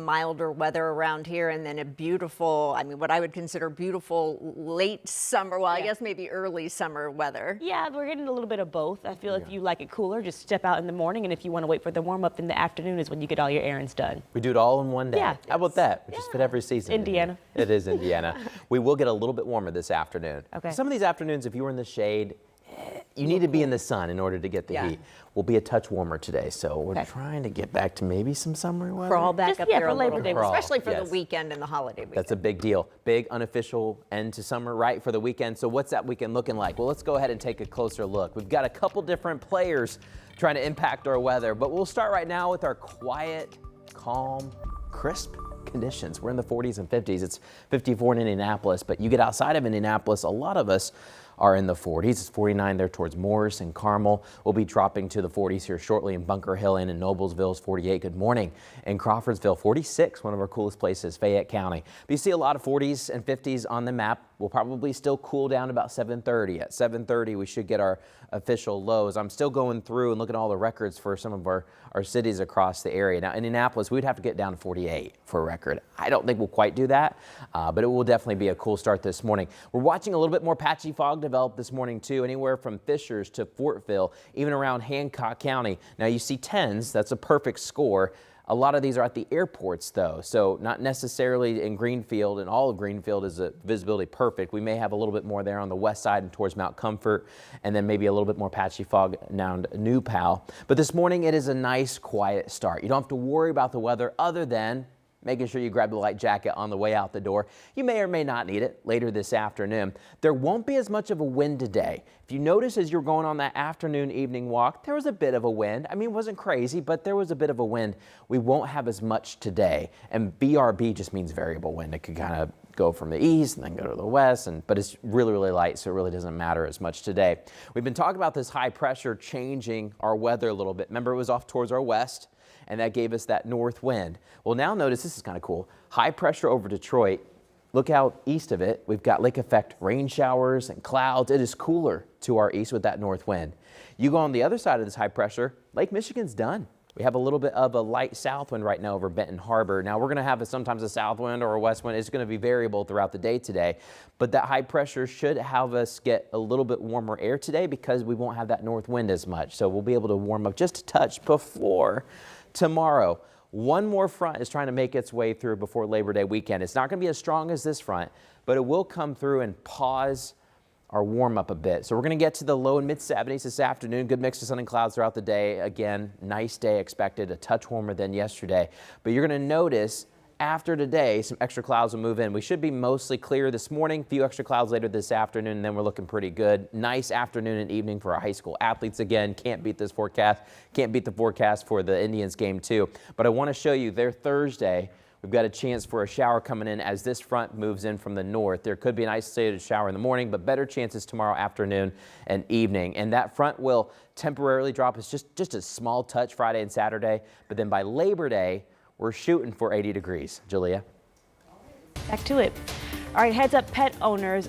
some milder weather around here, and then a beautiful, I mean, what I would consider beautiful late summer, well, I guess maybe early summer weather. Yeah, we're getting a little bit of both. I feel if you like it cooler, just step out in the morning, and if you want to wait for the warm up in the afternoon is when you get all your errands done. We do it all in one day. Yeah. How about that? We just fit every season. Indiana. It is Indiana. We will get a little bit warmer this afternoon. Okay. Some of these afternoons, if you were in the shade, you need to be in the sun in order to get the heat. We'll be a touch warmer today, so we're trying to get back to maybe some summer weather. Crawl back up there for a Labor little Day, bit, especially for the weekend and the holiday weekend. That's a big deal. Big unofficial end to summer, right, for the weekend. So what's that weekend looking like? Well, let's go ahead and take a closer look. We've got a couple different players trying to impact our weather, but we'll start right now with our quiet, calm, crisp conditions. We're in the 40s and 50s. It's 54 in Indianapolis, but you get outside of Indianapolis, a lot of us are in the 40s. It's 49 there towards Morris and Carmel. We'll be dropping to the 40s here shortly in Bunker Hill and in Noblesville is 48. Good morning. In Crawfordsville, 46, one of our coolest places, Fayette County. But you see a lot of 40s and 50s on the map. We'll probably still cool down about 7:30. At 7:30, we should get our official lows. I'm still going through and looking at all the records for some of our cities across the area. Now, Indianapolis, we'd have to get down to 48 for a record. I don't think we'll quite do that, but it will definitely be a cool start this morning. We're watching a little bit more patchy fog develop this morning, too, anywhere from Fishers to Fortville, even around Hancock County. Now, you see 10s. That's a perfect score. A lot of these are at the airports, though, so not necessarily in Greenfield, and all of Greenfield is a visibility perfect. We may have a little bit more there on the west side and towards Mount Comfort, and then maybe a little bit more patchy fog around New Pal. But this morning, it is a nice, quiet start. You don't have to worry about the weather other than making sure you grab the light jacket on the way out the door. You may or may not need it later this afternoon. There won't be as much of a wind today. If you notice as you're going on that afternoon evening walk, there was a bit of a wind. I mean, it wasn't crazy, but there was a bit of a wind. We won't have as much today. And BRB just means variable wind. It could kind of go from the east and then go to the west, but it's really, really light, so it really doesn't matter as much today. We've been talking about this high pressure changing our weather a little bit. Remember, it was off towards our west, and that gave us that north wind. Well, now notice, this is kind of cool. High pressure over Detroit. Look out east of it. We've got lake effect rain showers and clouds. It is cooler to our east with that north wind. You go on the other side of this high pressure, Lake Michigan's done. We have a little bit of a light south wind right now over Benton Harbor. Now we're going to have sometimes a south wind or a west wind. It's going to be variable throughout the day today, but that high pressure should have us get a little bit warmer air today because we won't have that north wind as much. So we'll be able to warm up just a touch before tomorrow. One more front is trying to make its way through before Labor Day weekend. It's not going to be as strong as this front, but it will come through and pause our warm up a bit. So we're going to get to the low and mid 70s this afternoon. Good mix of sun and clouds throughout the day. Again, nice day expected, a touch warmer than yesterday. But you're going to notice after today, some extra clouds will move in. We should be mostly clear this morning, few extra clouds later this afternoon, and then we're looking pretty good. Nice afternoon and evening for our high school athletes. Again, can't beat this forecast. Can't beat the forecast for the Indians game too. But I want to show you their Thursday. We've got a chance for a shower coming in as this front moves in from the north. There could be an isolated shower in the morning, but better chances tomorrow afternoon and evening. And that front will temporarily drop us just a small touch Friday and Saturday. But then by Labor Day, we're shooting for 80 degrees. Julia. Back to it. All right, heads up pet owners.